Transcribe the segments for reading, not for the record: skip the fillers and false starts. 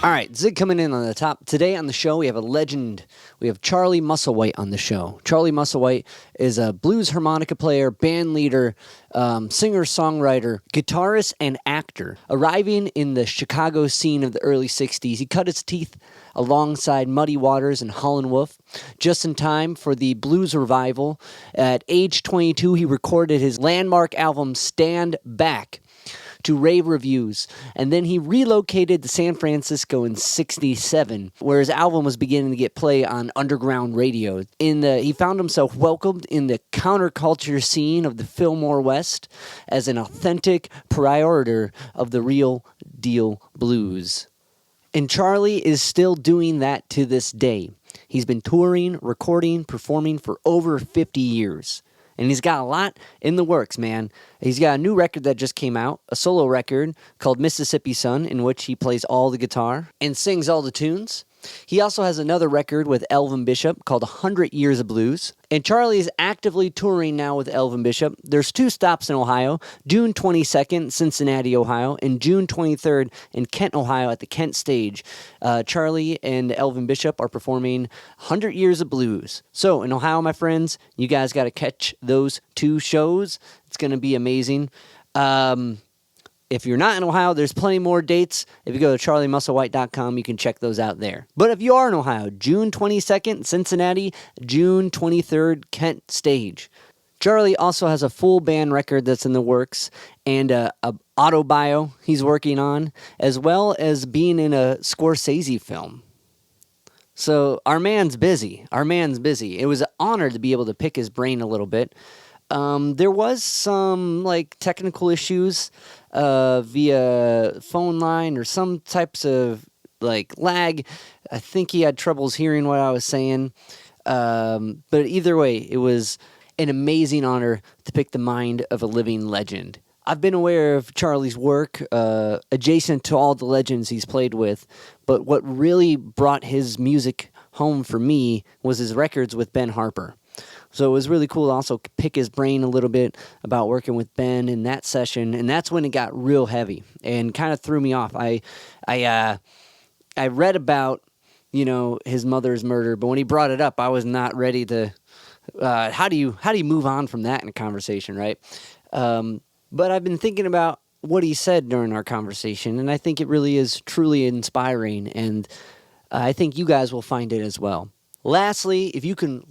All right, Zig coming in on the top. Today on the show, we have a legend. We have Charlie Musselwhite on the show. Charlie Musselwhite is a blues harmonica player, band leader, singer-songwriter, guitarist, and actor. Arriving in the Chicago scene of the early 60s, he cut his teeth alongside Muddy Waters and Howlin' Wolf, just in time for the blues revival. At age 22, he recorded his landmark album, Stand Back, to rave reviews, and then he relocated to San Francisco in '67, where his album was beginning to get play on underground radio. He found himself welcomed in the counterculture scene of the Fillmore West as an authentic proprietor of the real deal blues. And Charlie is still doing that to this day. He's been touring, recording, performing for over 50 years. And he's got a lot in the works, man. He's got a new record that just came out, a solo record called Mississippi Sun, in which he plays all the guitar and sings all the tunes. He also has another record with Elvin Bishop called 100 Years of Blues. And Charlie is actively touring now with Elvin Bishop. There's 2 stops in Ohio, June 22nd, Cincinnati, Ohio, and June 23rd in Kent, Ohio at the Kent Stage. Charlie and Elvin Bishop are performing 100 Years of Blues. So in Ohio, my friends, you guys got to catch those 2 shows. It's going to be amazing. If you're not in Ohio, there's plenty more dates. If you go to charliemusselwhite.com, you can check those out there. But if you are in Ohio, June 22nd, Cincinnati, June 23rd, Kent Stage. Charlie also has a full band record that's in the works and a auto bio he's working on, as well as being in a Scorsese film. So our man's busy. It was an honor to be able to pick his brain a little bit. There was some technical issues via phone line or some types of lag. I think he had troubles hearing what I was saying. But either way, it was an amazing honor to pick the mind of a living legend. I've been aware of Charlie's work adjacent to all the legends he's played with, but what really brought his music home for me was his records with Ben Harper. So it was really cool to also pick his brain a little bit about working with Ben in that session, and that's when it got real heavy and kind of threw me off. I read about, his mother's murder, but when he brought it up, I was not ready to. How do you move on from that in a conversation, right? But I've been thinking about what he said during our conversation, and I think it really is truly inspiring, and I think you guys will find it as well. Lastly, if you can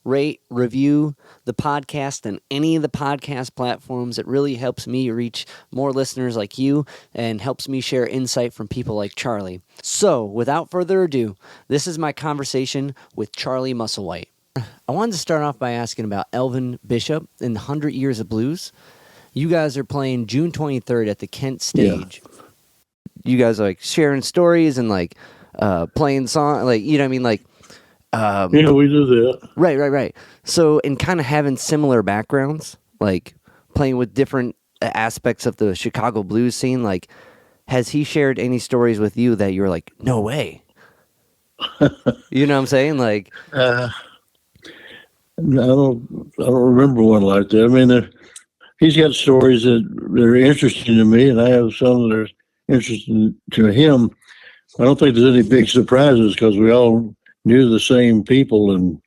rate, review the podcast on any of the podcast platforms. It really helps me reach more listeners like you and helps me share insight from people like Charlie. So, without further ado, this is my conversation with Charlie Musselwhite. I wanted to start off by asking about Elvin Bishop and 100 Years of Blues. You guys are playing June 23rd at the Kent Stage. Yeah. You guys are sharing stories and playing songs, you know what I mean? Yeah, we do that. Right. So, and kind of having similar backgrounds, playing with different aspects of the Chicago blues scene, has he shared any stories with you that you're no way? You know what I'm saying? I don't remember one like that. I mean, he's got stories that are interesting to me, and I have some that are interesting to him. I don't think there's any big surprises because we all knew the same people and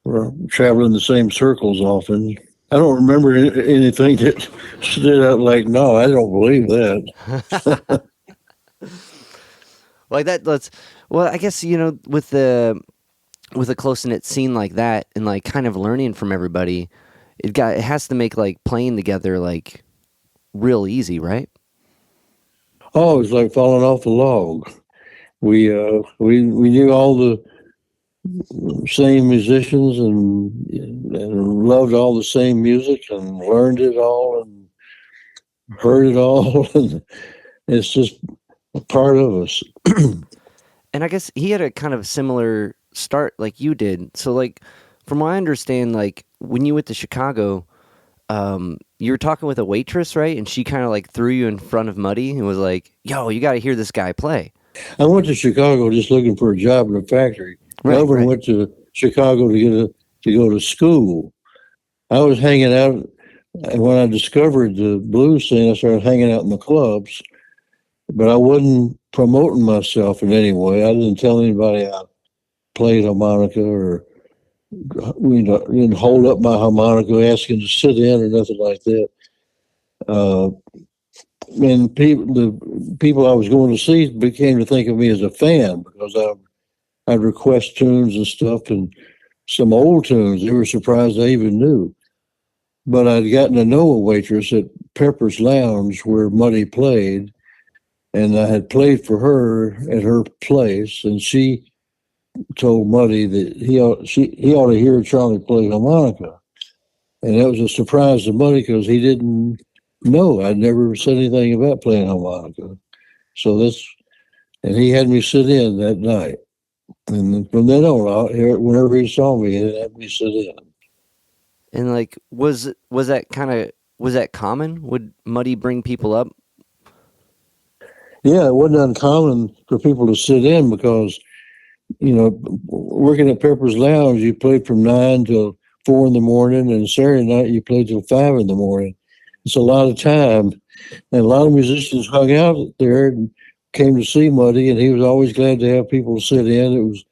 we're traveling the same circles often. I don't remember anything that stood out no, I don't believe that. I guess, with a close-knit scene like that and kind of learning from everybody, it has to make playing together real easy, right? Oh, it's like falling off the log. We knew all the same musicians and loved all the same music and learned it all and heard it all, and it's just a part of us. And I guess he had a kind of similar start like you did. So from what I understand, when you went to Chicago, you were talking with a waitress, right? And she kind of threw you in front of Muddy and was yo, you got to hear this guy play. I went to Chicago just looking for a job in a factory. Elvin went to Chicago to go to school. I was hanging out, and when I discovered the blues scene, I started hanging out in the clubs. but I wasn't promoting myself in any way. I didn't tell anybody I played harmonica, or didn't hold up my harmonica asking to sit in or nothing like that. And the people I was going to see became to think of me as a fan, because I'd request tunes and stuff, and some old tunes. They were surprised I even knew. But I'd gotten to know a waitress at Pepper's Lounge where Muddy played, and I had played for her at her place, and she told Muddy that he ought to hear Charlie play harmonica. And that was a surprise to Muddy, because he didn't know. I'd never said anything about playing harmonica. And he had me sit in that night. And from then on, whenever he saw me, he'd have me sit in. And like, was that common? Would Muddy bring people up? Yeah, it wasn't uncommon for people to sit in, because, working at Pepper's Lounge, you played from 9 till 4 in the morning, and Saturday night you played till 5 in the morning. It's a lot of time, and a lot of musicians hung out there and came to see Muddy, and he was always glad to have people sit in. It was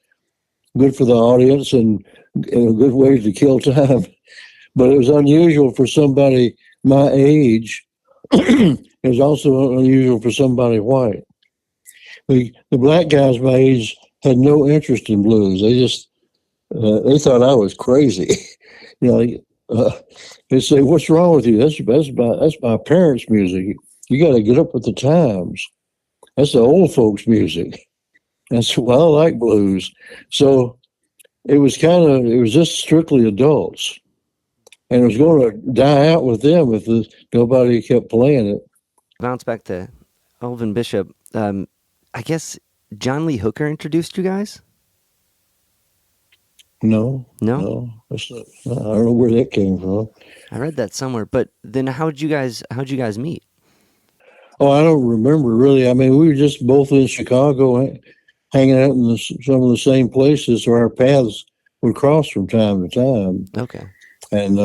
good for the audience and a good way to kill time. But it was unusual for somebody my age. It was also unusual for somebody white. The black guys my age had no interest in blues. They just they thought I was crazy. They say, "What's wrong with you? That's my parents' music. You got to get up with the times. That's the old folks' music." That's why I like blues. So it was just strictly adults, and it was going to die out with them if nobody kept playing it. Bounce back to Elvin Bishop. I guess John Lee Hooker introduced you guys? No. That's not, I don't know where that came from. I read that somewhere. But then how'd you guys meet? Oh, I don't remember really. I mean, we were just both in Chicago, hanging out in some of the same places, so our paths would cross from time to time. Okay. And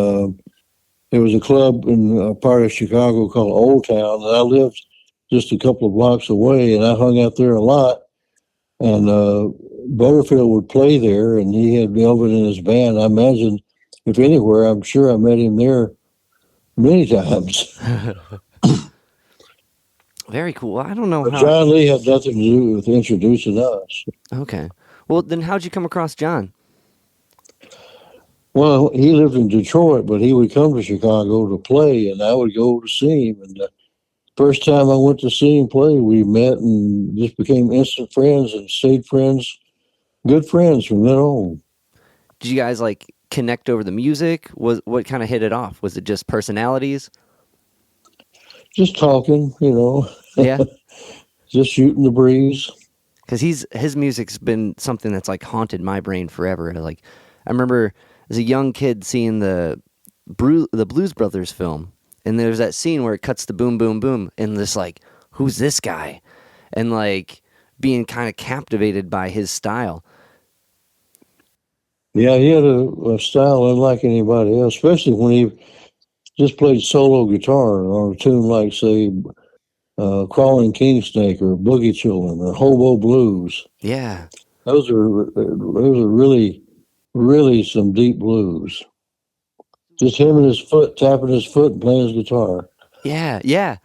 there was a club in a part of Chicago called Old Town, and I lived just a couple of blocks away, and I hung out there a lot. And Butterfield would play there, and he had Elvin in his band. I imagine, if anywhere, I'm sure I met him there many times. Very cool. I don't know but how. John Lee had nothing to do with introducing us. Okay. Well, then how'd you come across John? Well, he lived in Detroit, but he would come to Chicago to play, and I would go to see him. And first time I went to see him play, we met and just became instant friends and stayed friends, good friends from then on. Did you guys like connect over the music? What kind of hit it off? Was it just personalities? Just talking, Yeah. Just shooting the breeze. Because his music's been something that's like haunted my brain forever. Like, I remember as a young kid seeing the Blues Brothers film, and there's that scene where it cuts to boom, boom, boom, and this like, who's this guy? And like being kind of captivated by his style. Yeah, he had a style unlike anybody else, especially when he just played solo guitar on a tune like, say, Crawling King Snake or Boogie Children or Hobo Blues. Yeah. Those are really, really some deep blues. Just him and his foot, tapping his foot and playing his guitar. Yeah, yeah.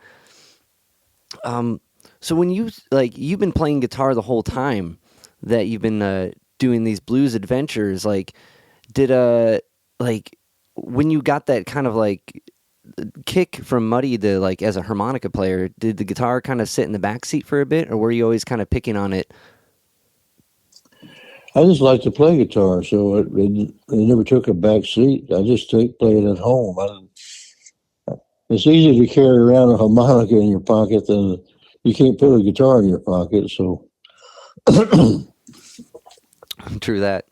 So when you've been playing guitar the whole time that you've been doing these blues adventures, like, when you got that kind of like kick from Muddy to like as a harmonica player, did the guitar kind of sit in the back seat for a bit, or were you always kind of picking on it? I just like to play guitar, so it never took a back seat. I just play it at home. It's easier to carry around a harmonica in your pocket than you can't put a guitar in your pocket. So True that.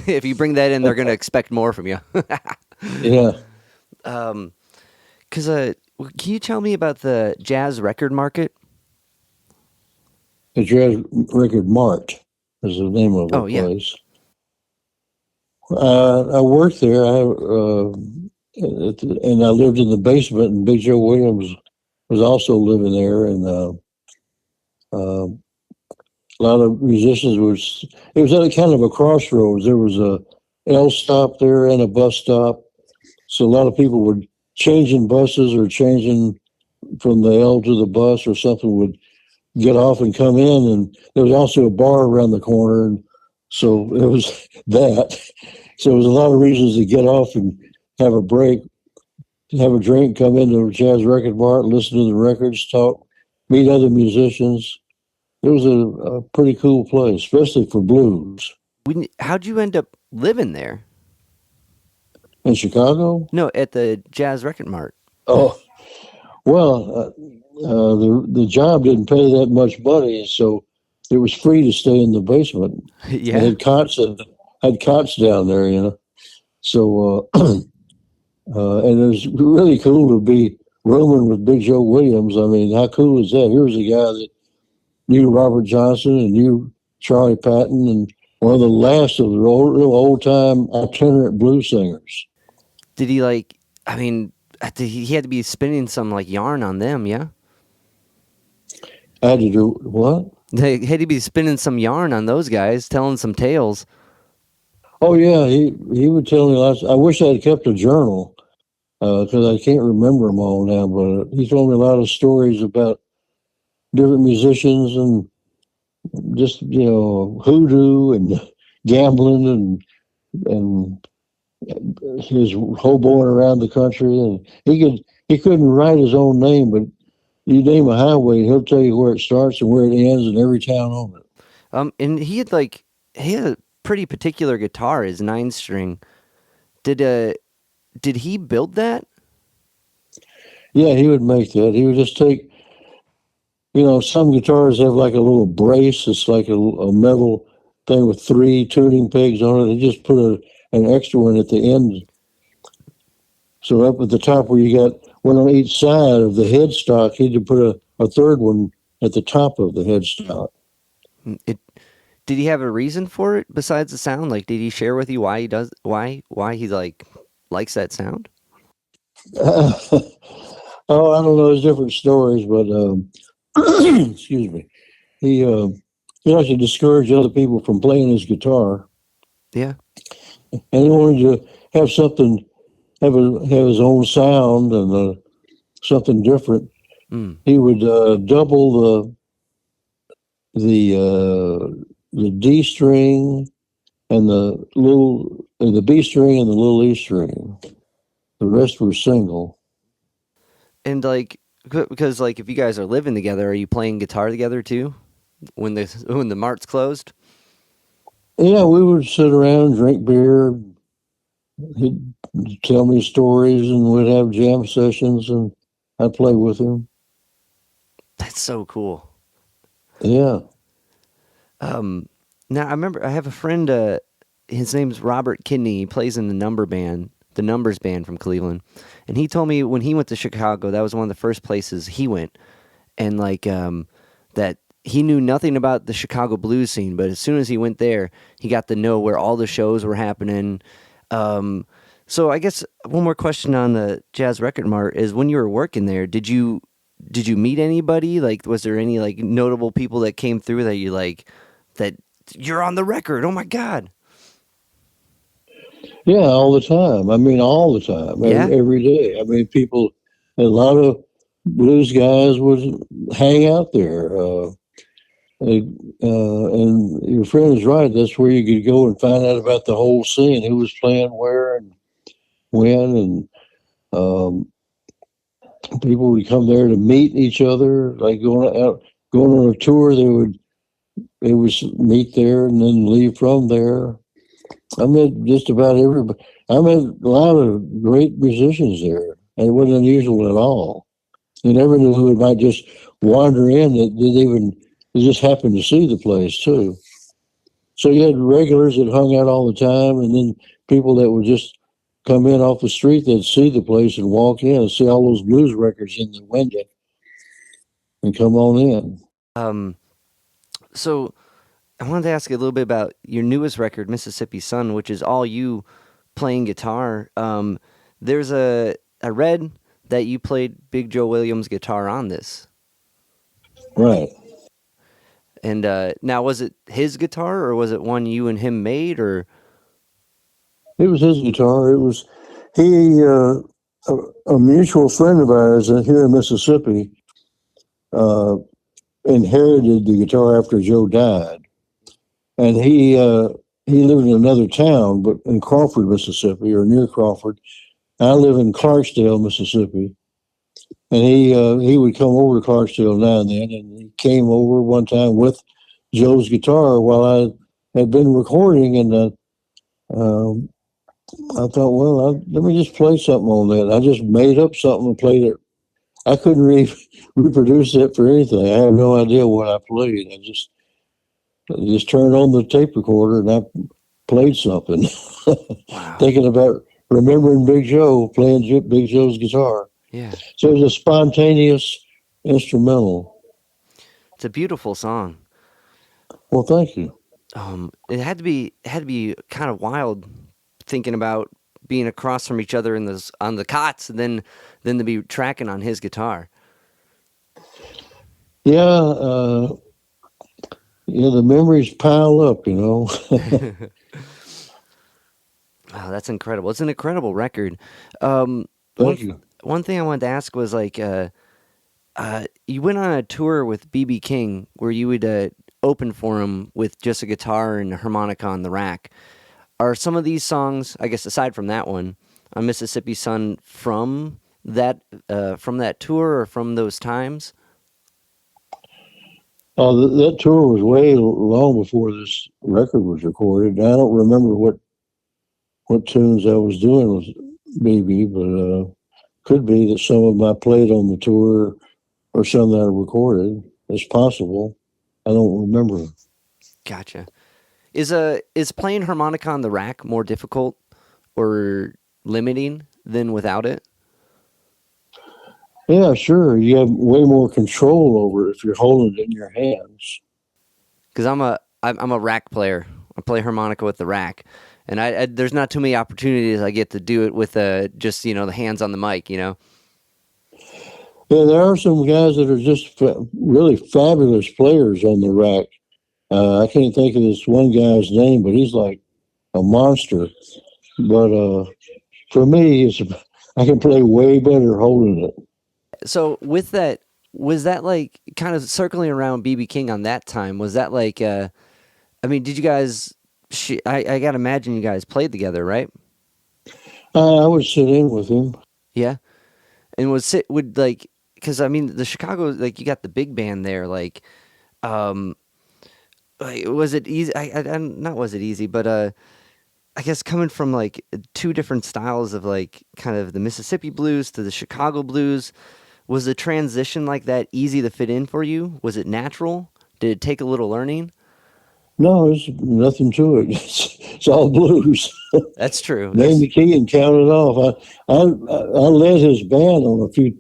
If you bring that in, they're going to expect more from you. Yeah. Can you tell me about the jazz record market? The Jazz Record Mart is the name of the place. I worked there. And I lived in the basement, and Big Joe Williams was also living there. And A lot of musicians it was at a kind of a crossroads. There was a L stop there and a bus stop. So a lot of people were changing buses or changing from the L to the bus or something would get off and come in. And there was also a bar around the corner. And so it was that. So there was a lot of reasons to get off and have a break, have a drink, come into a jazz record bar, listen to the records, talk, meet other musicians. It was a pretty cool place, especially for blues. How'd you end up living there? In Chicago? No, at the Jazz Record Mart. Oh, well, the job didn't pay that much money, so it was free to stay in the basement. Yeah. I had cots down there, you know. So, and it was really cool to be rooming with Big Joe Williams. I mean, how cool is that? Here was a guy that knew Robert Johnson and knew Charlie Patton, and one of the last of the old time itinerant blues singers. Did he he had to be spinning some like yarn on them, yeah? I had to do what? They had to be spinning some yarn on those guys, telling some tales. Oh yeah, he would tell me lots. I wish I'd kept a journal because I can't remember them all now. But he told me a lot of stories about different musicians and just hoodoo and gambling and his hoboing around the country. And he couldn't write his own name, but you name a highway, he'll tell you where it starts and where it ends and every town on it. And he had a pretty particular guitar, his 9-string. Did he build that? Yeah, he would make that. He would just take, some guitars have like a little brace. It's like a metal thing with 3 tuning pegs on it. He just put an extra one at the end. So up at the top where you got one on each side of the headstock, he'd put a third one at the top of the headstock. Did he have a reason for it besides the sound? Like, did he share with you why he likes that sound? I don't know. There's different stories, but excuse me. He liked to discourage other people from playing his guitar. Yeah, and he wanted to have something, have his own sound and something different. He would double the D string and the B string and the little E string. The rest were single. And because if you guys are living together, are you playing guitar together too? When the mart's closed? Yeah, we would sit around and drink beer. He'd tell me stories, and we'd have jam sessions, and I'd play with him. That's so cool. Yeah. Now I remember I have a friend. His name's Robert Kidney. He plays in the Numbers band from Cleveland, and he told me when he went to Chicago, that was one of the first places he went, and that he knew nothing about the Chicago blues scene, but as soon as he went there, he got to know where all the shows were happening. So I guess one more question on the Jazz Record Mart is, when you were working there, did you meet anybody? Like, was there any notable people that came through that you that you're on the record? Oh my God. Yeah, all the time. I mean, all the time, every day. I mean, a lot of blues guys would hang out there. And your friend is right. That's where you could go and find out about the whole scene, who was playing where and when. And people would come there to meet each other, like going on a tour. They would meet there and then leave from there. I met just about everybody. I met a lot of great musicians there, and it wasn't unusual at all. You never knew who might just wander in they just happened to see the place too. So you had regulars that hung out all the time, and then people that would just come in off the street, they'd see the place and walk in and see all those blues records in the window and come on in. So I wanted to ask you a little bit about your newest record, Mississippi Sun, which is all you playing guitar. There's I read that you played Big Joe Williams guitar on this. Right. And now, was it his guitar, or was it one you and him made, or? It was his guitar. It was he a mutual friend of ours here in Mississippi inherited the guitar after Joe died, and he lived in another town, but in Crawford, Mississippi, or near Crawford. I live in Clarksdale, Mississippi, and he would come over to Clarksdale now and then, and he came over one time with Joe's guitar while I had been recording, and I thought, well, let me just play something on that. I just made up something and played it. I couldn't reproduce it for anything. I have no idea what I played. I just turned on the tape recorder and I played something, Wow. thinking about remembering Big Joe, playing Big Joe's guitar. Yeah. So it was a spontaneous instrumental. It's a beautiful song. Well, thank you. It had to be kind of wild thinking about being across from each other on the cots, and then to be tracking on his guitar. Yeah, the memories pile up, Wow, that's incredible. It's an incredible record. Thank you. One thing I wanted to ask was like, you went on a tour with BB King where you would open for him with just a guitar and a harmonica on the rack. Are some of these songs, I guess, aside from that one, on Mississippi Sun, from that tour or from those times? Oh, that tour was way long before this record was recorded. I don't remember what tunes I was doing with BB, but could be that some of them I played on the tour or some that I recorded. It's possible. I don't remember. Gotcha. Is playing harmonica on the rack more difficult or limiting than without it? Yeah, sure. You have way more control over it if you're holding it in your hands. Because I'm a rack player. I play harmonica with the rack, and I there's not too many opportunities I get to do it with just the hands on the mic. Yeah, there are some guys that are just really fabulous players on the rack. I can't think of this one guy's name, but he's like a monster. But for me, I can play way better holding it. So with that, was that like kind of circling around BB King on that time? Was that like, I mean, did you guys? I gotta imagine you guys played together, right? I would sit in with him. Yeah, and would like, because I mean the Chicago, like, you got the big band there, like was it easy? Not was it easy, but I guess coming from like two different styles of like kind of the Mississippi blues to the Chicago blues, was the transition like that easy to fit in for you? Was it natural? Did it take a little learning? No, there's nothing to it. It's all blues. That's true. Name the key and count it off. I led his band on a few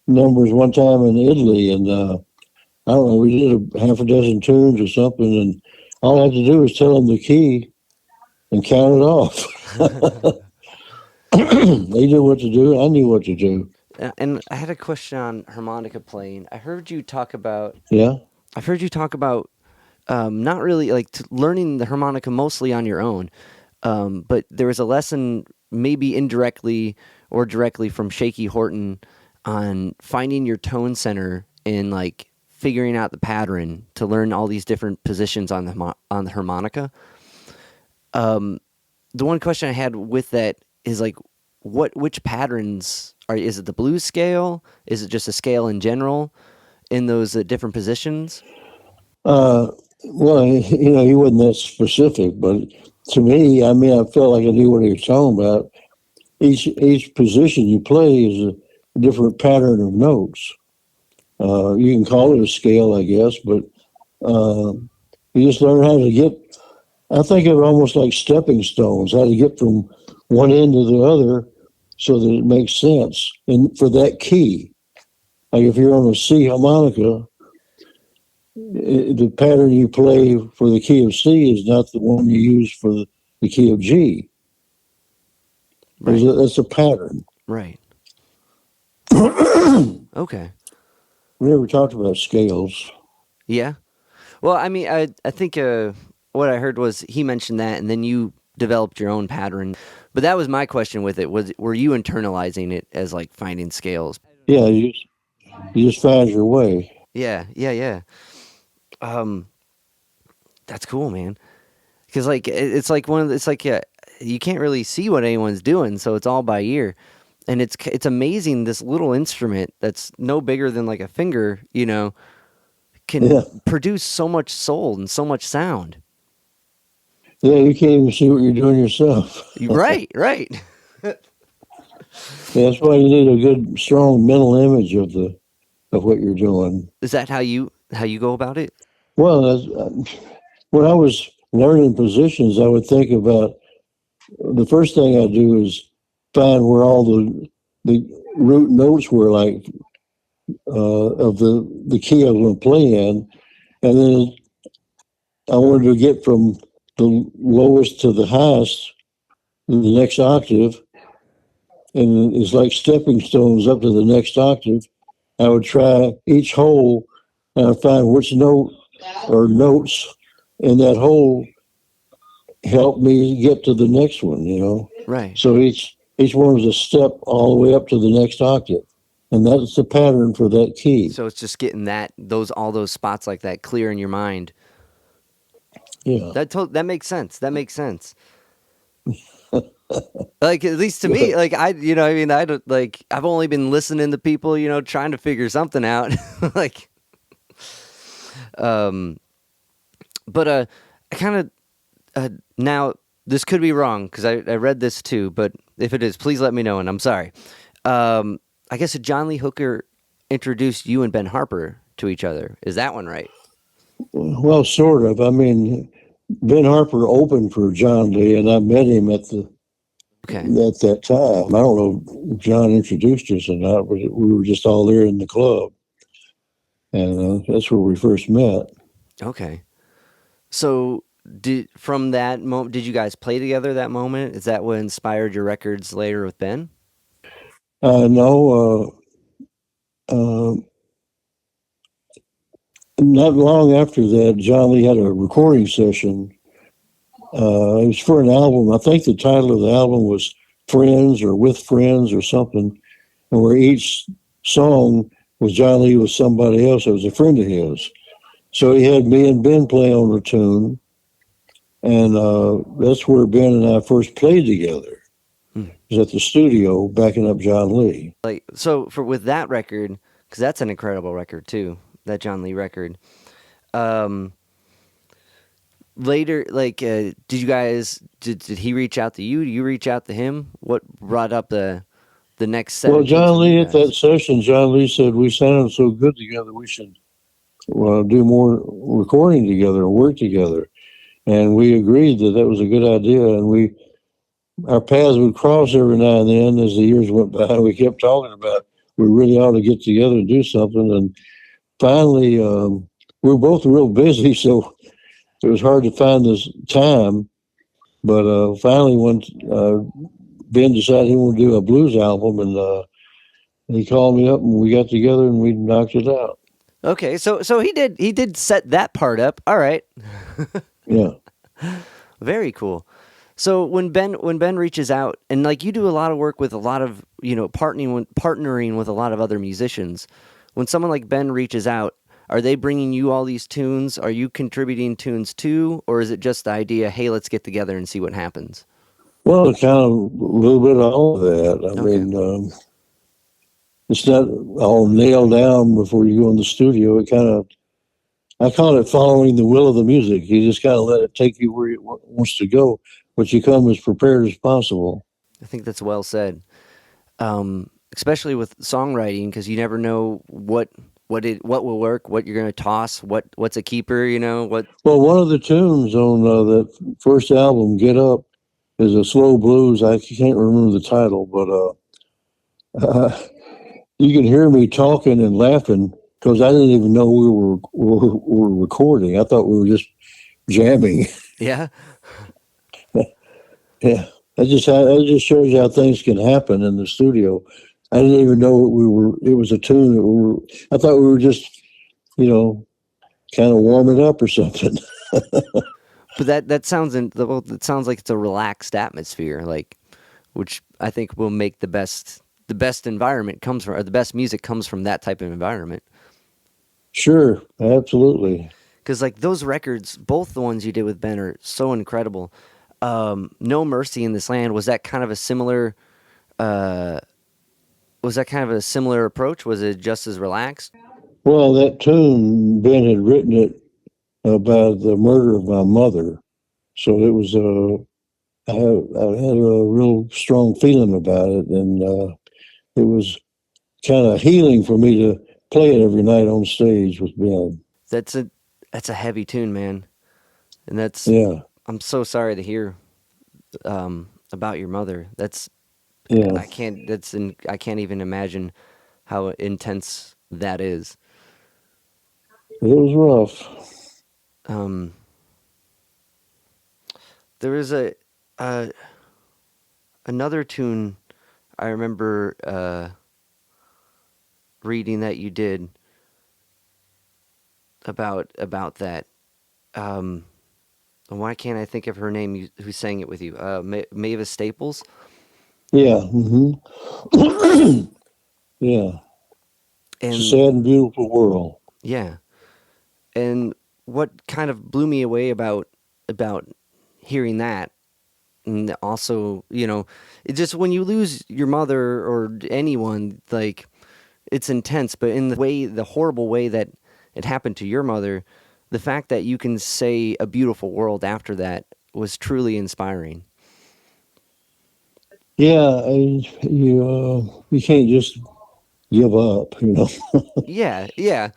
numbers one time in Italy, and I don't know, we did half a dozen tunes or something, and all I had to do was tell them the key and count it off. They knew what to do. I knew what to do. And I had a question on harmonica playing. I heard you talk about. Yeah. I've heard you talk about not really like learning the harmonica mostly on your own, but there was a lesson, maybe indirectly or directly, from Shaky Horton on finding your tone center and like figuring out the pattern to learn all these different positions on the harmonica. The one question I had with that is like, which patterns is it? The blues scale? Is it just a scale in general in those different positions? Well, he wasn't that specific, but to me, I mean, I felt like I knew what he was talking about. Each position you play is a different pattern of notes. You can call it a scale, I guess, but you just learn how to get. I think of it almost like stepping stones, how to get from one end to the other so that it makes sense. And for that key, like if you're on a C harmonica, the pattern you play for the key of C is not the one you use for the key of G. Right. That's a pattern. Right. Okay. We never talked about scales. Yeah. Well, I mean, I think what I heard was he mentioned that, and then you developed your own pattern. But that was my question with it. Were you internalizing it as like finding scales? Yeah, you just find your way. Yeah, yeah, yeah. Um, that's cool, man. Because like it's like it's like you can't really see what anyone's doing, so it's all by ear, and it's amazing. This little instrument that's no bigger than like a finger, can Yeah, produce so much soul and so much sound. yeah, you can't even see what you're doing yourself. Right, right. Yeah, that's why you need a good, strong mental image of what you're doing. Is that how you go about it? Well, when I was learning positions, I would think about the first thing I do is find where all the root notes were, like of the key I was going to play in, and then I wanted to get from the lowest to the highest, the next octave, and it's like stepping stones up to the next octave. I would try each hole and I'd find which note or notes in that hole helped me get to the next one. Right. So each one was a step all the way up to the next octave. And that's the pattern for that key. So it's just getting all those spots like that clear in your mind. Yeah. That makes sense. That makes sense. Like at least to me, like I mean, I don't like I've only been listening to people, trying to figure something out. Like but I kind of now this could be wrong because I read this too, but if it is, please let me know and I'm sorry. I guess John Lee Hooker introduced you and Ben Harper to each other. Is that one right? Well, sort of. I mean, Ben Harper opened for John Lee, and I met him at that time. I don't know if John introduced us or not, but we were just all there in the club, and that's where we first met. Okay. So from that moment, did you guys play together that moment? Is that what inspired your records later with Ben? No. Not long after that, John Lee had a recording session. It was for an album. I think the title of the album was Friends or With Friends or something, and where each song was John Lee with somebody else that was a friend of his. So he had me and Ben play on the tune, and that's where Ben and I first played together. It was at the studio backing up John Lee. Like with that record, because that's an incredible record too, that John Lee record. Later, like, did he reach out to you? Did you reach out to him? What brought up the next set? Well, John Lee at that session, John Lee said we sounded so good together, we should do more recording together and work together. And we agreed that was a good idea. And our paths would cross every now and then as the years went by. We kept talking about we really ought to get together and do something. And finally, we were both real busy, so it was hard to find this time. But finally, when Ben decided he wanted to do a blues album, and he called me up, and we got together and we knocked it out. Okay, so he did set that part up. All right. Yeah. Very cool. So when Ben reaches out, and like you do a lot of work with a lot of partnering with a lot of other musicians. When someone like Ben reaches out, are they bringing you all these tunes? Are you contributing tunes too, or is it just the idea? Hey, let's get together and see what happens. Well, kind of a little bit of all of that. I mean, it's not all nailed down before you go in the studio. I call it following the will of the music. You just kind of let it take you where it wants to go, but you come as prepared as possible. I think that's well said, especially with songwriting, because you never know what will work, what you're going to toss, what's a keeper, what. Well, one of the tunes on that first album, Get Up, is a slow blues. I can't remember the title, but you can hear me talking and laughing because I didn't even know we were recording. I thought we were just jamming. Yeah. Yeah. That just shows you how things can happen in the studio. I didn't even know it was a tune. I thought we were just, kind kind of warm it up or something. But that sounds it sounds like it's a relaxed atmosphere, like, which I think will make the best environment comes from, or the best music comes from that type of environment. Sure, absolutely. Because like those records, both the ones you did with Ben are so incredible. No Mercy in This Land, was that kind of a similar? Was that kind of a similar approach? Was it just as relaxed? Well, that tune, Ben had written it about the murder of my mother, so it was I had a real strong feeling about it, and it was kind of healing for me to play it every night on stage with Ben. That's a heavy tune, man, and Yeah, I'm so sorry to hear about your mother. yeah, I can't even imagine how intense that is. it was rough. Um, there was uh, another tune I remember reading that you did about that. Why can't I think of her name? Who sang it with you? Mavis Staples. Yeah, yeah. It's a And sad and beautiful world. yeah, and what kind of blew me away about hearing that, and also, it just, when you lose your mother or anyone, like, it's intense, but in the horrible way that it happened to your mother, the fact that you can say a beautiful world after that was truly inspiring. Yeah, you can't just give up, you know. Yeah, yeah,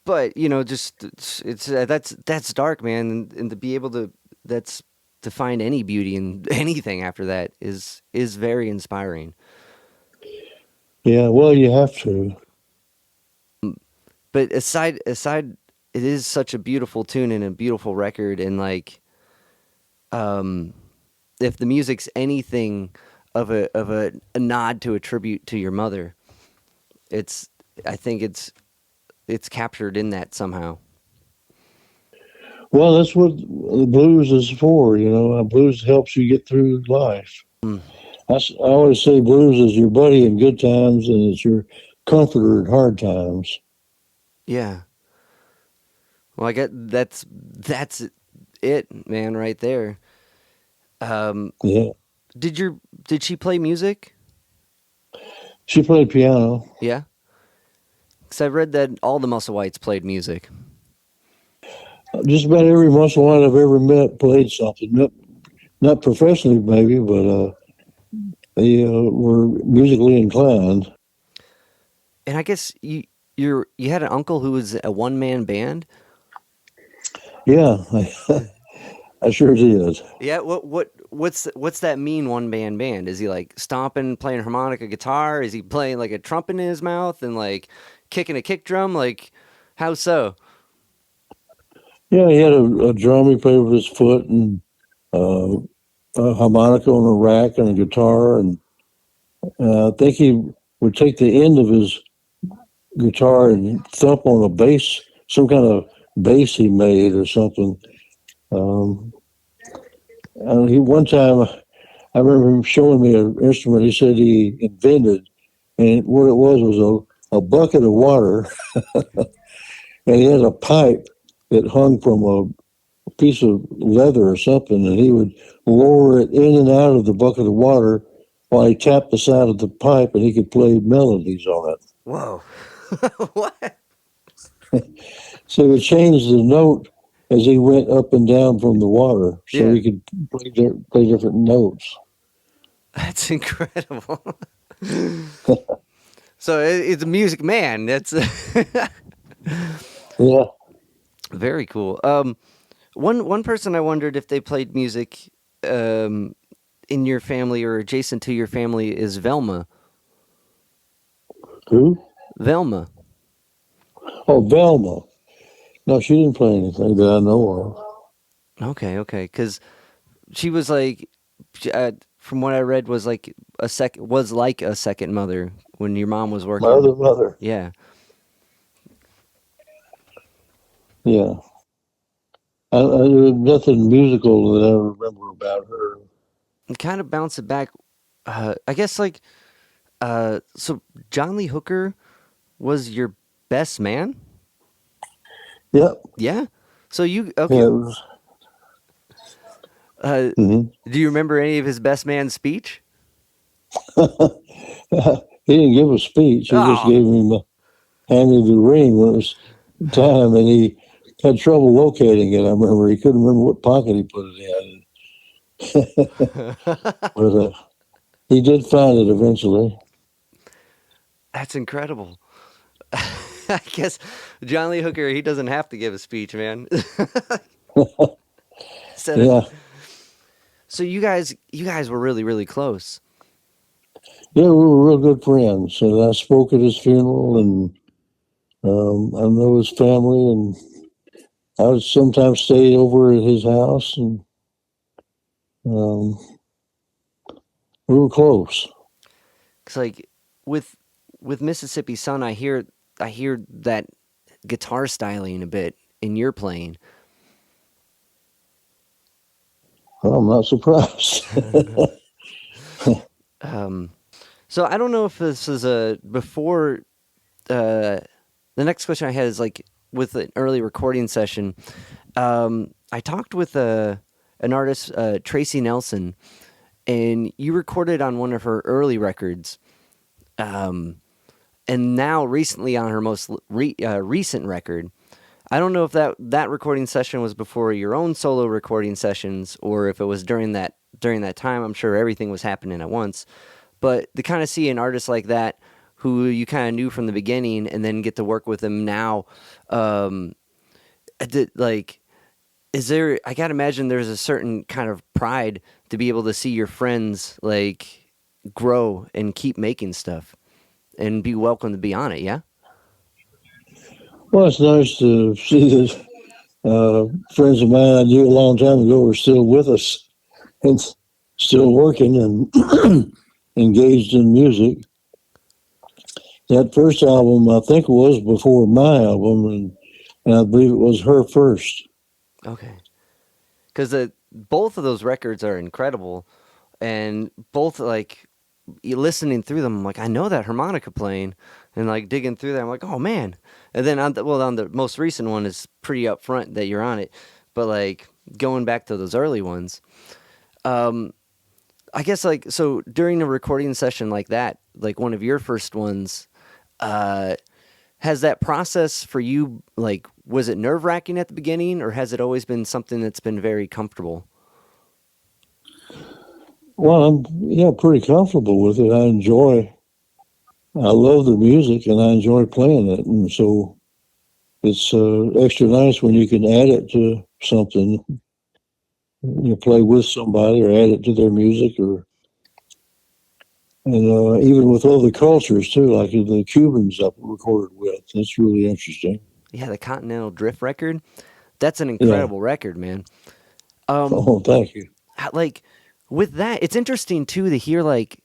but just it's that's dark, man, and to be able to that's to find any beauty in anything after that is very inspiring. Yeah, well, you have to. But aside, it is such a beautiful tune and a beautiful record, and like, if the music's anything of a nod to a tribute to your mother, it's I think it's captured in that somehow. Well, that's what the blues is for, you know. Blues helps you get through life. Mm, I always say blues is your buddy in good times and it's your comforter in hard times. yeah. Well, I get that's it, man, right there. Um, Yeah. did she play music? She played piano. Yeah, because I read that all the Musselwhites played music. Just about every Musselwhite I've ever met played something. Not professionally, maybe, but they were musically inclined. And I guess you had an uncle who was a one man band. Yeah, I sure did. Yeah, what's that mean, one man band? Is he like stomping, playing harmonica guitar? Is he playing like a trumpet in his mouth and like kicking a kick drum? Like, how so? Yeah, he had a drum he played with his foot and uh, a harmonica on a rack and a guitar. And I think he would take the end of his guitar and thump on a bass, some kind of bass he made or something. Um, and he one time, I remember him showing me an instrument he said he invented, and what it was a bucket of water, and he had a pipe that hung from a piece of leather or something, and he would lower it in and out of the bucket of water while he tapped the side of the pipe, and he could play melodies on it. Whoa. What? So he would change the note as he went up and down from the water, so Yeah, he could play different notes. that's incredible. So it's a music man. That's Yeah. very cool. One person I wondered if they played music in your family or adjacent to your family is Velma. Who? Velma. Oh, Velma. No, she didn't play anything that I know Okay. Because she was like, from what I read, was like a second mother when your mom was of. My working. other mother. Yeah. Yeah. There's nothing musical that I remember about her. And kind of bounce it back. I guess like so John Lee Hooker was your best man? Yep. Yeah. So you Yeah. okay? It was, Uh, mhm. do you remember any of his best man speech? He didn't give a speech. He just Oh, gave him handed the ring when it was time, and he had trouble locating it. I remember he couldn't remember what pocket he put it in, but he did find it eventually. that's incredible. I guess John Lee Hooker, he doesn't have to give a speech, man. Said it. Yeah, So you guys were really, really close. yeah, we were real good friends, and I spoke at his funeral, and I know his family, and I would sometimes stay over at his house, and um, we were close. Cause like with Mississippi Sun, I hear that guitar styling a bit in your playing. Well, I'm not surprised. Um, so I don't know if this is a before. The next question I had is like with an early recording session. I talked with an artist, Tracy Nelson, and you recorded on one of her early records. Um, and now recently on her most recent record. I don't know if that recording session was before your own solo recording sessions or if it was during that time. I'm sure everything was happening at once. But to kind of see an artist like that who you kind of knew from the beginning and then get to work with them now, um, like, is there? I gotta imagine there's a certain kind of pride to be able to see your friends like grow and keep making stuff and be welcome to be on it. Yeah. Well, it's nice to see that friends of mine I knew a long time ago are still with us and still working and engaged in music. That first album, I think, was before my album, and I believe it was her first. Okay. Because both of those records are incredible, and both like listening through them, I'm like, I know that harmonica playing, and like digging through that, I'm like, oh man. And then on the most recent one is pretty upfront that you're on it, but like going back to those early ones, um, I guess like so during a recording session like that, like one of your first ones, uh, has that process for you like was it nerve wracking at the beginning, or has it always been something that's been very comfortable? Well, I'm yeah pretty comfortable with it. I love the music, and I enjoy playing it, and so it's extra nice when you can add it to something. You play with somebody or add it to their music, or and even with other cultures too, like the Cubans I've recorded with. That's really interesting. Yeah, the Continental Drift record. That's an Yeah. incredible record, man. Um, Oh, thank you. like with that, it's interesting too to hear like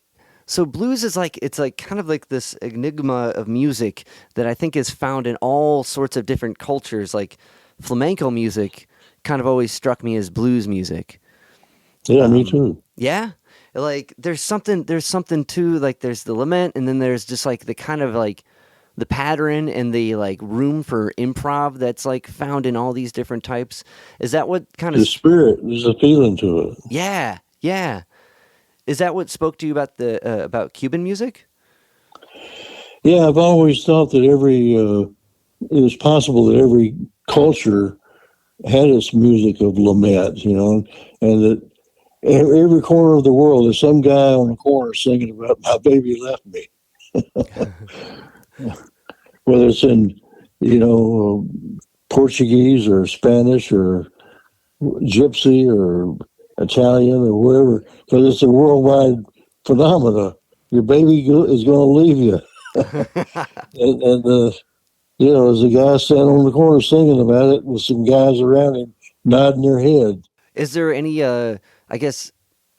so blues is like it's like kind of like this enigma of music that I think is found in all sorts of different cultures. Like flamenco music kind of always struck me as blues music. Yeah, me Um, too. yeah, like there's something to like there's the lament and then there's just like the kind of like the pattern and the like room for improv that's like found in all these different types. Is that what kind of The spirit, there's a feeling to it. yeah, yeah. Is that what spoke to you about Cuban music? Yeah, I've always thought that it was possible that every culture had its music of lament, and that every corner of the world there's some guy on the corner singing about my baby left me, whether it's in, you know, Portuguese or Spanish or Gypsy or Italian or whatever, because it's a worldwide phenomena. Your baby is going to leave you, and there's a guy standing on the corner singing about it with some guys around him nodding their head. Is there any I guess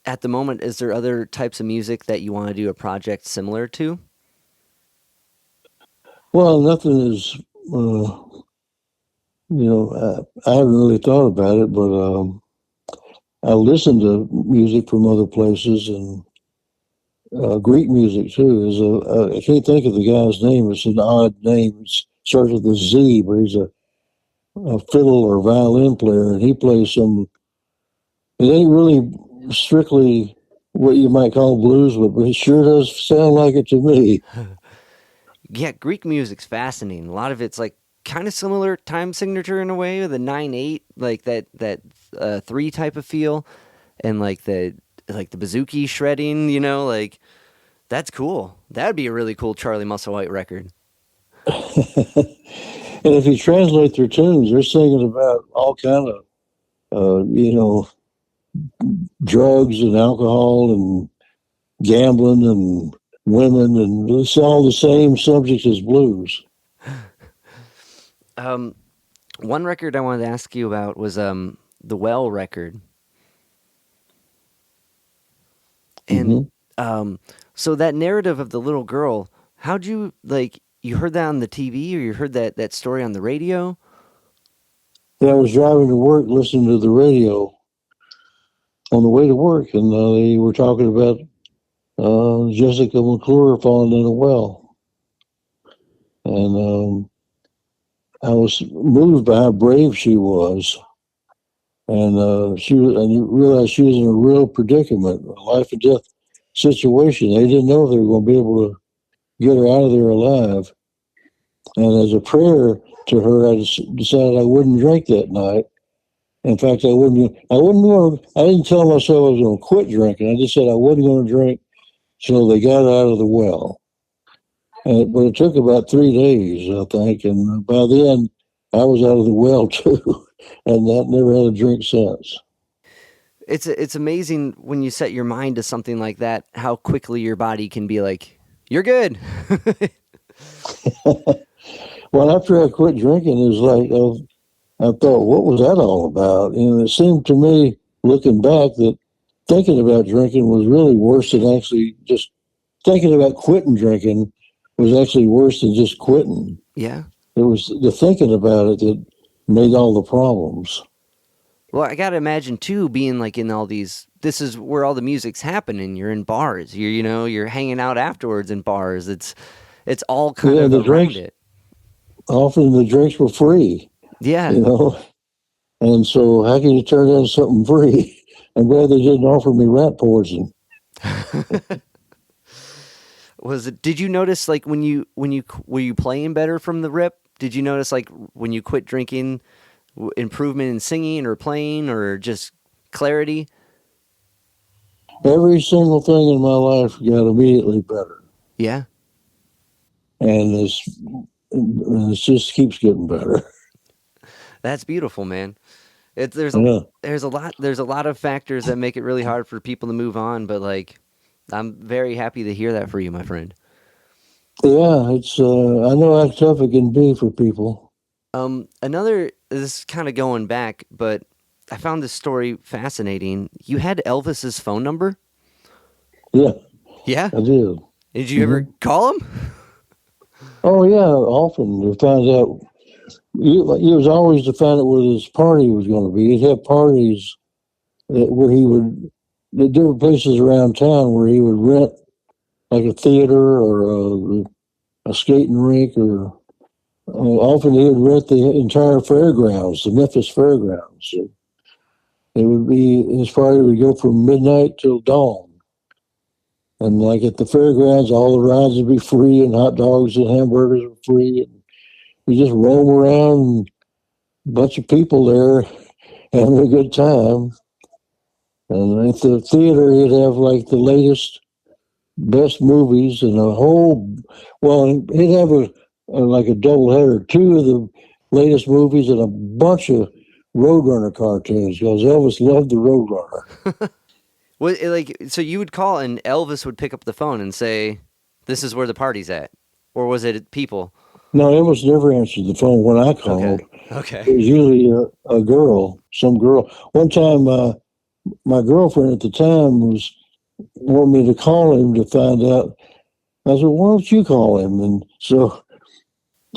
at the moment is there other types of music that you want to do a project similar to? Well, nothing is uh, I haven't really thought about it, but I listen to music from other places, and Greek music too. I can't think of the guy's name. It's an odd name. It starts with a Z, but he's a fiddle or violin player, and he plays some. It ain't really strictly what you might call blues, but it sure does sound like it to me. Yeah, Greek music's fascinating. A lot of it's like kind of similar time signature in a way with a 9/8, like that 3 type of feel, and like the bouzouki shredding. Like that's cool. That'd be a really cool Charlie Musselwhite record. And if you translate their tunes, they're singing about all kind of, drugs and alcohol and gambling and women, and it's all the same subjects as blues. One record I wanted to ask you about was the Well record, and so that narrative of the little girl. How'd you like? You heard that on the TV, or you heard that story on the radio? Yeah, I was driving to work listening to the radio on the way to work, and they were talking about Jessica McClure falling in a well. And I was moved by how brave she was. And and you realized she was in a real predicament, a life and death situation. They didn't know if they were going to be able to get her out of there alive. And as a prayer to her, I decided I wouldn't drink that night. In fact, I didn't tell myself I was going to quit drinking. I just said I wasn't going to drink till they got her out of the well. But it took about 3 days, I think. And by then, I was out of the well too. And I've never had a drink since. It's amazing when you set your mind to something like that, how quickly your body can be like, you're good. Well, after I quit drinking, it was like, I thought, what was that all about? And it seemed to me, looking back, that thinking about drinking was really worse than actually just thinking about quitting drinking was actually worse than just quitting. Yeah. It was the thinking about it that made all the problems. Well, I got to imagine, too, being like in all these, this is where all the music's happening. You're in bars. You're hanging out afterwards in bars. It's all kind of around drinks, it. Often the drinks were free. Yeah. And so how can you turn down something free? I'm glad they didn't offer me rat poison. Did you notice, like, were you playing better from the rip? Did you notice, like, when you quit drinking, improvement in singing or playing or just clarity? Every single thing in my life got immediately better. Yeah. And it just keeps getting better. That's beautiful, man. There's a lot of factors that make it really hard for people to move on, but like, I'm very happy to hear that for you, my friend. Yeah, it's I know how tough it can be for people. This is kind of going back, but I found this story fascinating. You had Elvis's phone number? Yeah. Yeah? I did. Did you ever call him? Oh yeah, often to find out. He was always to find out where this party was going to be. He'd have parties where he would, the different places around town where he would rent like a theater or a skating rink, or often he would rent the entire fairgrounds, the Memphis fairgrounds. So it would be, his party would go from midnight till dawn. And like at the fairgrounds, all the rides would be free, and hot dogs and hamburgers were free. And you just roam around, a bunch of people there having a good time. And at the theater, he'd have like the latest, best movies and he'd have like a double header, 2 of the latest movies and a bunch of Roadrunner cartoons, because Elvis loved the Roadrunner. So you would call and Elvis would pick up the phone and say, "This is where the party's at," or was it people? No, Elvis never answered the phone when I called. Okay. It was usually a girl, some girl. One time, my girlfriend at the time wanted me to call him to find out. I said, "Why don't you call him?" And so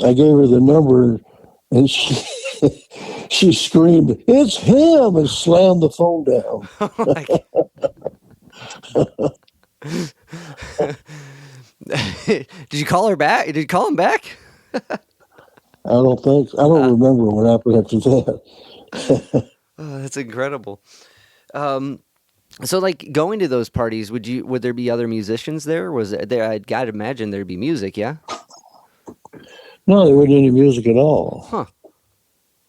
I gave her the number, and she screamed, "It's him!" and slammed the phone down. Did you call her back? Did you call him back? I don't remember what happened after that. Oh, that's incredible. So like going to those parties, would there be other musicians there? Was there? I'd got to imagine there'd be music, yeah. No, there wasn't any music at all. Huh.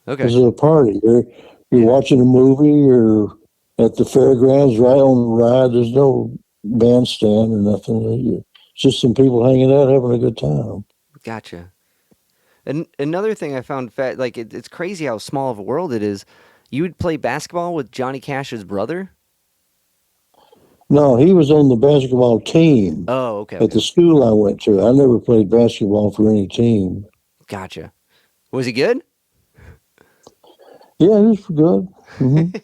Okay. This is a party. You're watching a movie or at the fairgrounds, right on the ride. There's no bandstand or nothing. It's just some people hanging out, having a good time. Gotcha. And another thing I found it's crazy how small of a world it is. You would play basketball with Johnny Cash's brother? No, he was on the basketball team. Oh, okay. At the school I went to. I never played basketball for any team. Gotcha. Was he good? Yeah, he was good. Mm-hmm.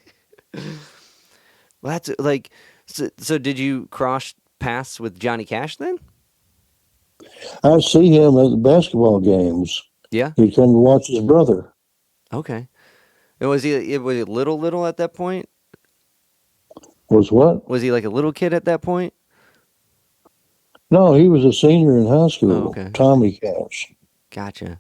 Well, that's like, so did you cross paths with Johnny Cash then? I'd see him at the basketball games. Yeah. He'd come to watch his brother. Okay. And was he little at that point? Was what? Was he like a little kid at that point? No, he was a senior in high school. Oh, okay. Tommy Cash. Gotcha.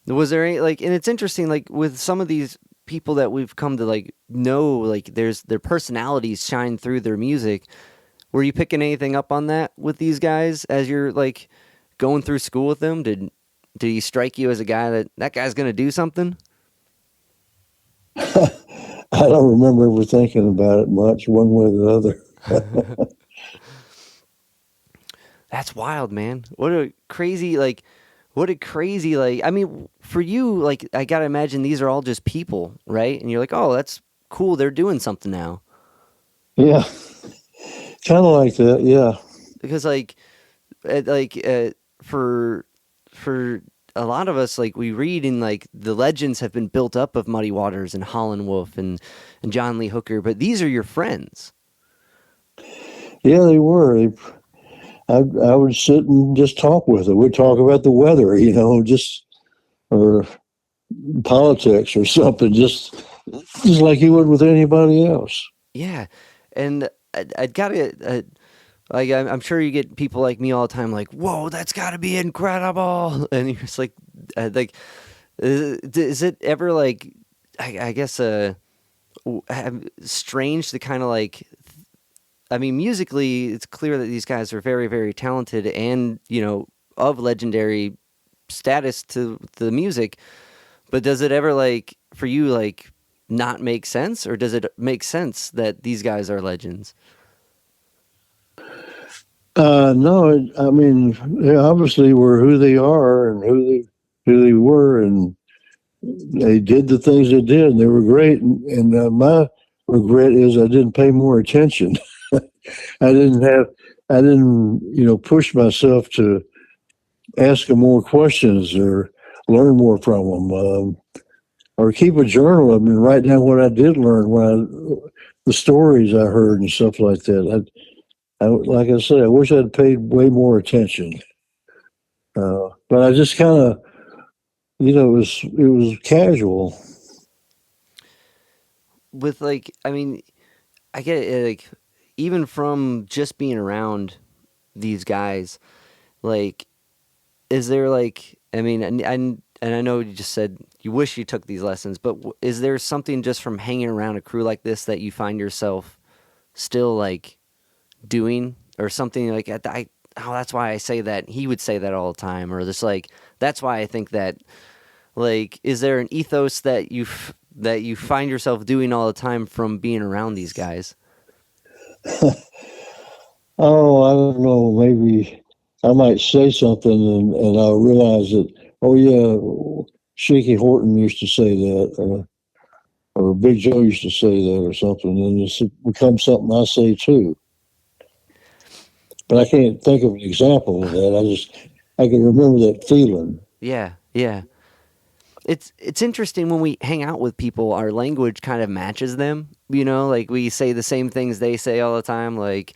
Was there any and it's interesting, like with some of these people that we've come to like know, like their personalities shine through their music. Were you picking anything up on that with these guys as you're like going through school with them? Did he strike you as a guy that guy's gonna do something? I don't remember ever thinking about it much, one way or the other. That's wild, man. What a crazy I mean, for you, like, I gotta imagine these are all just people, right? And you're like, oh, that's cool, they're doing something now. Yeah, kind of like that, yeah. Because for a lot of us, like we read in like the legends have been built up of Muddy Waters and Howlin' Wolf and John Lee Hooker, but these are your friends. Yeah, they were. I would sit and just talk with them. We'd talk about the weather, or politics or something, just like you would with anybody else. Yeah, and I'd gotta. I'm sure you get people like me all the time, like, "Whoa, that's got to be incredible!" And you're just like, is it ever like, I guess, strange to kind of like, I mean, musically, it's clear that these guys are very, very talented and of legendary status to the music. But does it ever like for you like not make sense, or does it make sense that these guys are legends? No, I mean, they obviously were who they are and who they were, and they did the things they did, and they were great. And my regret is I didn't pay more attention. I didn't push myself to ask them more questions or learn more from them, or keep a journal of them and write down what I did learn, the stories I heard and stuff like that. Like I said, I wish I'd paid way more attention. But I just kind of, it was casual. With like, I mean, I get it, like, even from just being around these guys, like, is there like, I mean, and I know you just said you wish you took these lessons, but is there something just from hanging around a crew like this that you find yourself still like doing, or something like that's why I say that, he would say that all the time, or this like, that's why I think that, like, is there an ethos that you find yourself doing all the time from being around these guys? Oh, I don't know. Maybe I might say something and I'll realize that, oh, yeah, Shaky Horton used to say that, or Big Joe used to say that or something, and it's become something I say too. But I can't think of an example of that. I can remember that feeling. Yeah, yeah. It's interesting when we hang out with people, our language kind of matches them, like we say the same things they say all the time, like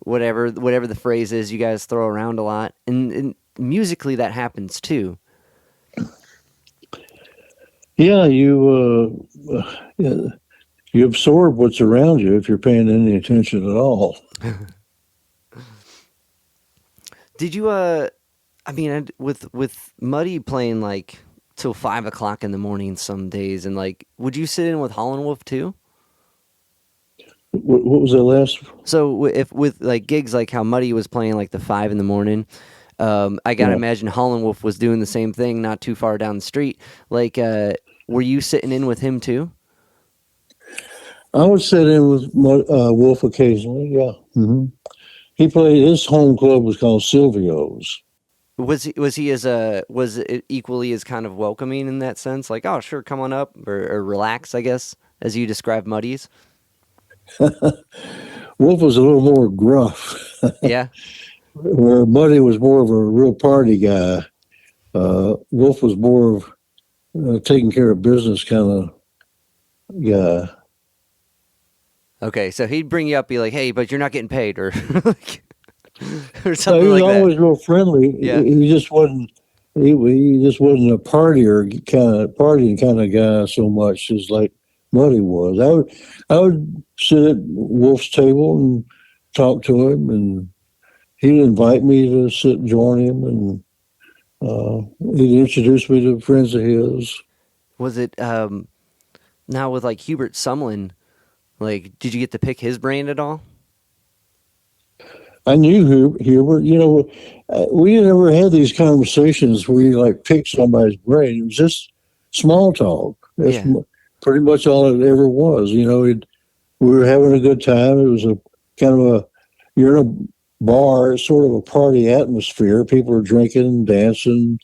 whatever the phrase is you guys throw around a lot. And musically that happens too. Yeah, you absorb what's around you if you're paying any attention at all. Did you I mean, with Muddy playing like till 5 o'clock in the morning some days, and like, would you sit in with Holland Wolf too? What was that last? So if with like gigs like how Muddy was playing like the 5 in the morning, I gotta Yeah, imagine Holland Wolf was doing the same thing, not too far down the street. Like, were you sitting in with him too? I would sit in with Wolf occasionally. Yeah, he played. His home club was called Silvio's. Was it equally as kind of welcoming in that sense? Like, oh sure, come on up or relax, I guess, as you describe Muddy's. Wolf was a little more gruff, Yeah. where Buddy was more of a real party guy. Wolf was more of taking care of business kind of guy. Okay, so he'd bring you up, be like, "Hey, but you're not getting paid," or like, or So he something was like that. always real friendly. Yeah. He just wasn't. He just wasn't a partying kind of guy so much as like Muddy was. I would sit at Wolf's table and talk to him, and he'd invite me to sit and join him, and he'd introduce me to friends of his. Was it now with like Hubert Sumlin? Like, did you get to pick his brain at all? I knew Hubert. We never had these conversations where you like pick somebody's brain. It was just small talk. That's Yeah. pretty much all it ever was. We were having a good time. It was a kind of you're in a bar, it's sort of a party atmosphere. People are drinking and dancing.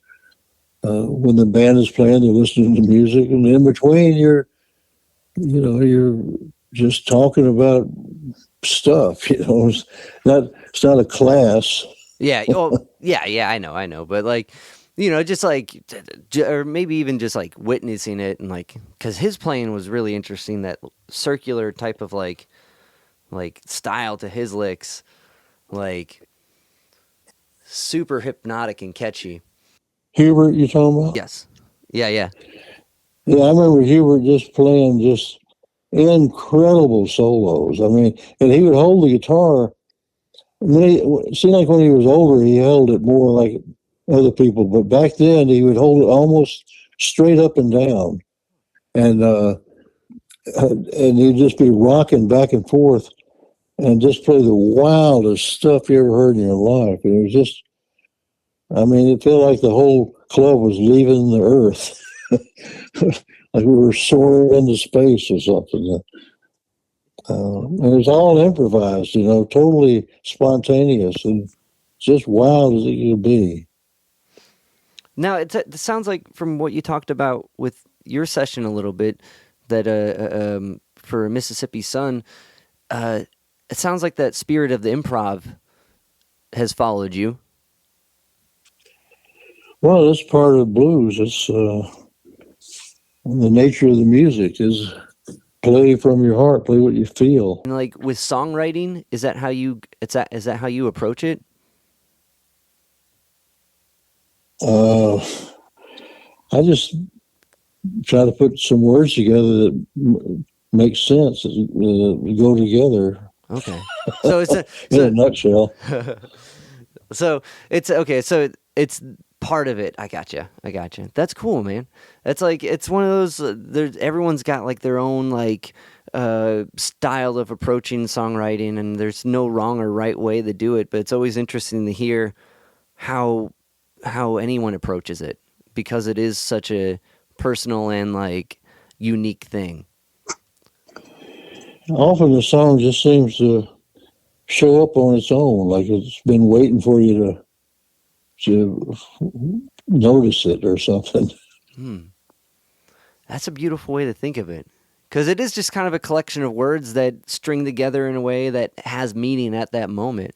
When the band is playing, they're listening to music, and in between, you're just talking about stuff. It's not a class. Yeah. Oh, yeah. I know. But like, just like, or maybe even just like witnessing it, and like, because his playing was really interesting. That circular type of like style to his licks, like super hypnotic and catchy. Hubert, you talking about? Yes. Yeah. Yeah. Yeah, I remember Hubert just playing just incredible solos. I mean, and he would hold the guitar. It seemed like when he was older, he held it more like other people. But back then, he would hold it almost straight up and down, and he'd just be rocking back and forth, and just play the wildest stuff you ever heard in your life. And it was just, I mean, it felt like the whole club was leaving the earth, like we were soaring into space or something. And it was all improvised, totally spontaneous and just wild as it could be. Now it sounds like from what you talked about with your session a little bit that for Mississippi Sun, it sounds like that spirit of the improv has followed you. Well, that's part of the blues. It's the nature of the music is play from your heart, play what you feel. And like with songwriting, is that how you approach it? I just try to put some words together that make sense, that go together. Okay. So it's in a nutshell. So it's okay. So it's part of it. I gotcha. That's cool, man. That's like, it's one of those. Everyone's got like their own like style of approaching songwriting, and there's no wrong or right way to do it. But it's always interesting to hear how anyone approaches it, because it is such a personal and like unique thing. Often the song just seems to show up on its own, like it's been waiting for you to notice it or something. That's a beautiful way to think of it, because it is just kind of a collection of words that string together in a way that has meaning at that moment.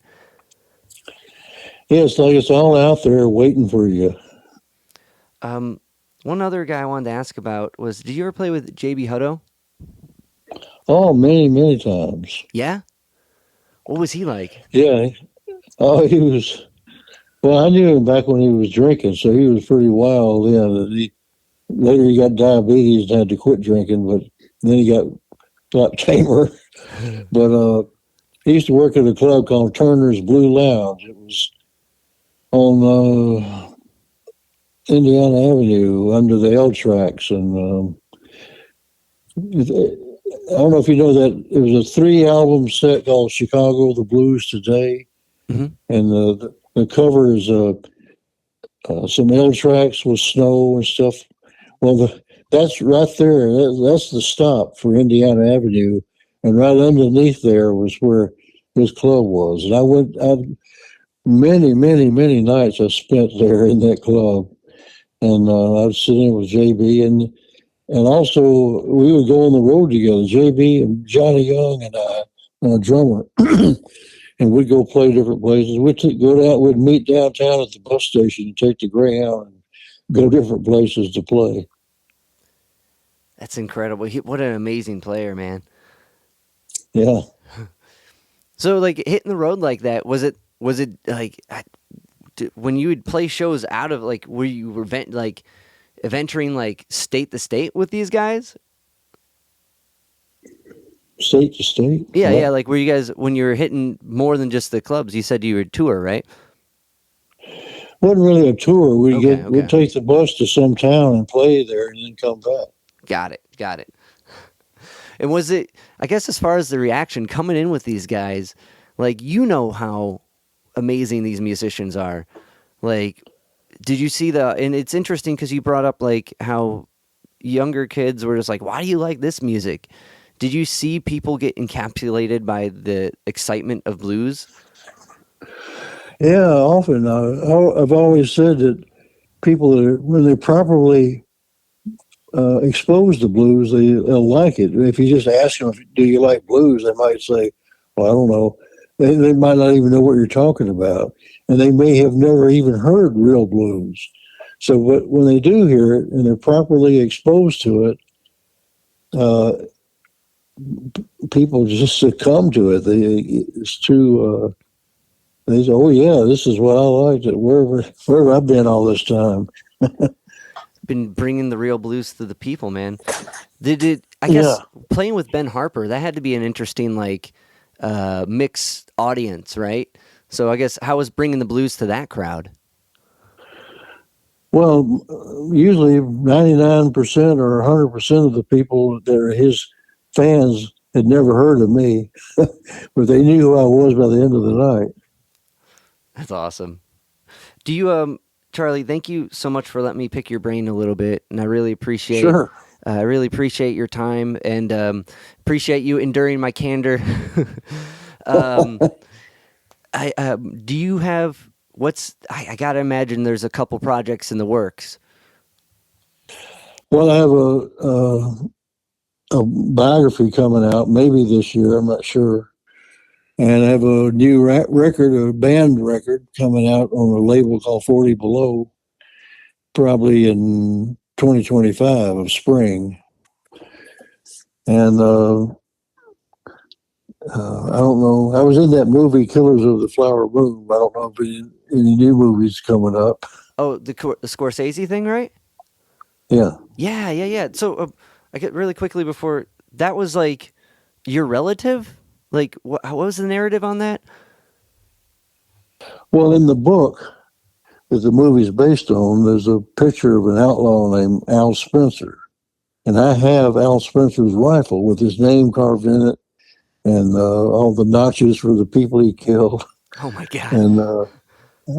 Yeah, it's like it's all out there waiting for you. One other guy I wanted to ask about was, did you ever play with J.B. Hutto? Oh, many, many times. Yeah? What was he like? Yeah. Oh, he was. Well, I knew him back when he was drinking, so he was pretty wild then. later he got diabetes and had to quit drinking, but then he got a lot tamer. But he used to work at a club called Turner's Blue Lounge. It was on Indiana Avenue under the L tracks, and I don't know if you know that it was a 3-album set called Chicago, the Blues Today, Mm-hmm. and the cover is some L tracks with snow and stuff. Well, that's right there. That's the stop for Indiana Avenue, and right underneath there was where his club was. And many, many, many nights I spent there in that club, and I would sit in with JB, and also we would go on the road together. JB and Johnny Young and I, and a drummer, and we'd go play different places. We'd meet downtown at the bus station and take the Greyhound and go different places to play. That's incredible. What an amazing player, man. Yeah. So, like, hitting the road like that, was it like when you would play shows out of, like, where you were venturing like state to state with these guys? State to state? Yeah, yeah. Like, were you guys, when you were hitting more than just the clubs, you said you were tour, right? Wasn't really a tour. Okay. We'd take the bus to some town and play there and then come back. Got it. And was it, I guess, as far as the reaction coming in with these guys, like, you know how amazing these musicians are. Like, did you see and it's interesting because you brought up, like, how younger kids were just like, why do you like this music? Did you see people get encapsulated by the excitement of blues? Yeah, often. I've always said that people, when they're properly exposed to blues, they'll like it. If you just ask them, do you like blues, they might say, well, I don't know. They might not even know what you're talking about. And they may have never even heard real blues. So when they do hear it and they're properly exposed to it, people just succumb to it. It's too... they say, oh, yeah, this is what I liked. Wherever I've been all this time. Been bringing the real blues to the people, man. I guess playing with Ben Harper, that had to be an interesting, like, mixed audience, right? So I guess, how was bringing the blues to that crowd? Well, usually 99% or 100% of the people that are his fans had never heard of me, but they knew who I was by the end of the night. That's awesome. Do you, Charlie, thank you so much for letting me pick your brain a little bit, and I really appreciate I really appreciate your time, and appreciate you enduring my candor. Do you have I gotta imagine there's a couple projects in the works. Well, I have a biography coming out maybe this year. I'm not sure. And I have a new record, a band record, coming out on a label called 40 Below, probably in 2025 of spring. And I don't know. I was in that movie Killers of the Flower Moon. I don't know if any new movies coming up. Oh, the Scorsese thing, right? Yeah. Yeah. So I get really quickly before, that was like your relative? Like, what was the narrative on that? Well, in the book that the movie's based on, there's a picture of an outlaw named Al Spencer. And I have Al Spencer's rifle with his name carved in it and all the notches for the people he killed. Oh, my God. And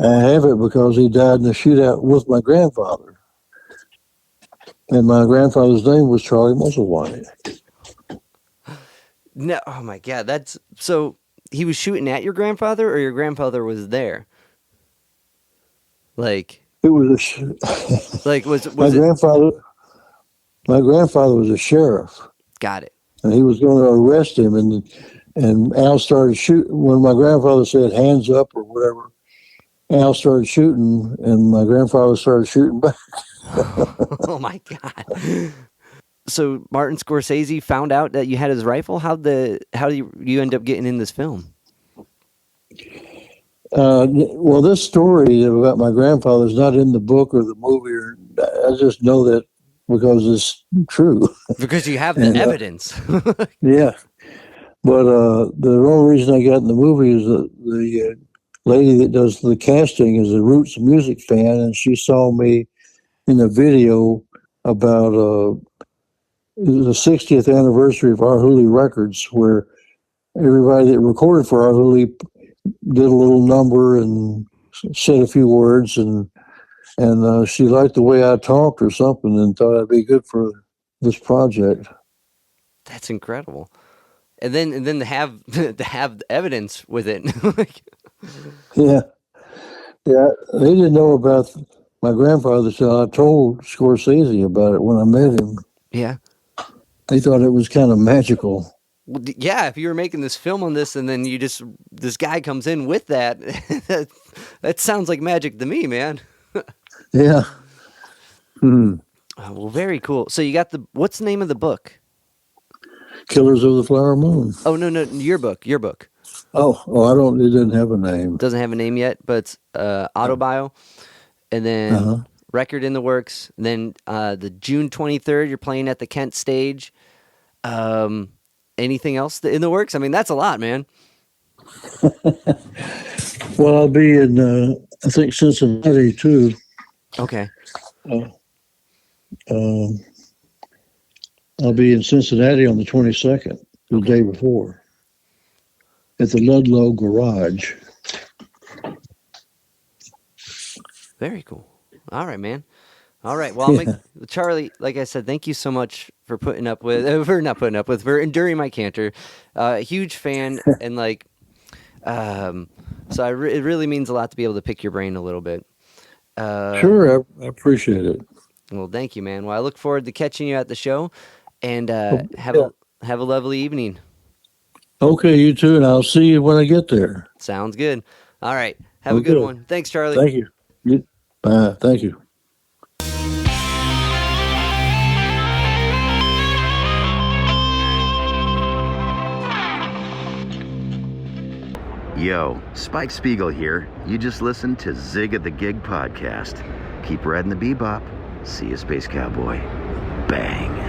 I have it because he died in a shootout with my grandfather. And my grandfather's name was Charlie Musselwhite. No, oh my God, that's so. He was shooting at your grandfather, or your grandfather was there? Like, it was like was my grandfather. My grandfather was a sheriff. Got it. And he was going to arrest him, and Al started shooting when my grandfather said hands up or whatever. Al started shooting, and my grandfather started shooting back. Oh my God. So Martin Scorsese found out that you had his rifle. How do you end up getting in this film? Well, this story about my grandfather is not in the book or the movie. I just know that because it's true. Because you have the And, evidence. Yeah. But the only reason I got in the movie is that the lady that does the casting is a Roots music fan, and she saw me in a video about the 60th anniversary of Our Hooli Records, where everybody that recorded for Our Hooli did a little number and said a few words, and she liked the way I talked or something, and thought I'd be good for this project. That's incredible. And then to have evidence with it. Yeah. They didn't know about my grandfather till I told Scorsese about it when I met him. Yeah. They thought it was kind of magical. Well, yeah, if you were making this film on this and then this guy comes in with that, that sounds like magic to me, man. Yeah. Well, very cool. So you got what's the name of the book? Killers of the Flower Moon. Oh, no, your book. Oh, it didn't have a name. Doesn't have a name yet, but it's autobio. And then record in the works. And then the June 23rd, you're playing at the Kent stage. Anything else in the works? I mean, that's a lot, man. Well, I'll be in, I think, Cincinnati, too. Okay. I'll be in Cincinnati on the 22nd, the day before, at the Ludlow Garage. Very cool. All right, man. All right. Well, Charlie, like I said, thank you so much for for enduring my canter. Huge fan, and so it really means a lot to be able to pick your brain a little bit. Sure, I appreciate it. Well, thank you, man. Well, I look forward to catching you at the show, and have a lovely evening. Okay, you too, and I'll see you when I get there. Sounds good. All right. Have a good one. Thanks, Charlie. Thank you. Thank you. Yo, Spike Spiegel here. You just listened to Zig at the Gig podcast. Keep riding the bebop. See you, Space Cowboy. Bang.